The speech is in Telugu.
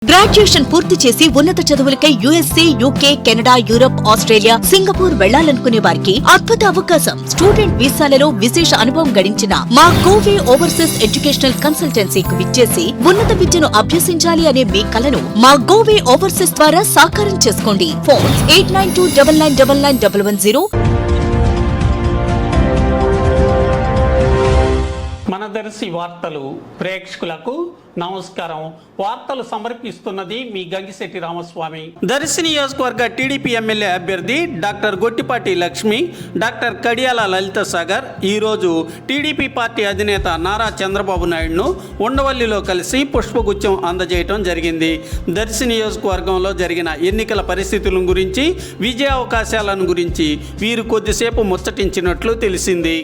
గ్రాడ్యుయేషన్ పూర్తి చేసి ఉన్నత చదువులకై USA, UK, Canada, Europe, Australia, Singapore వెళ్లాలనుకునే వారికి అద్భుత అవకాశం. స్టూడెంట్ వీసాలలో విశేష అనుభవం గడించిన మా గోవే ఓవర్సీస్ ఎడ్యుకేషనల్ కన్సల్టెన్సీకి విచ్చేసి ఉన్నత విద్యను అభ్యసించాలి అనే మీ కలను మా గోవే ఓవర్సీస్ ద్వారా సాకారం చేసుకోండి. ఫోన్ 8929991110. మన దర్శి వార్తలు ప్రేక్షకులకు నమస్కారం. వార్తలు సమర్పిస్తున్నది మీ గంగిశెట్టి రామస్వామి. దర్శి నియోజకవర్గ టీడీపీ ఎమ్మెల్యే అభ్యర్థి డాక్టర్ గొట్టిపాటి లక్ష్మి, డాక్టర్ కడియాల లలిత సాగర్ ఈరోజు టీడీపీ పార్టీ అధినేత నారా చంద్రబాబు నాయుడును ఉండవల్లిలో కలిసి పుష్పగుచ్చం అందజేయటం జరిగింది. దర్శి నియోజకవర్గంలో జరిగిన ఎన్నికల పరిస్థితుల గురించి, విజయ అవకాశాలను గురించి వీరు కొద్దిసేపు ముచ్చటించినట్లు తెలిసింది.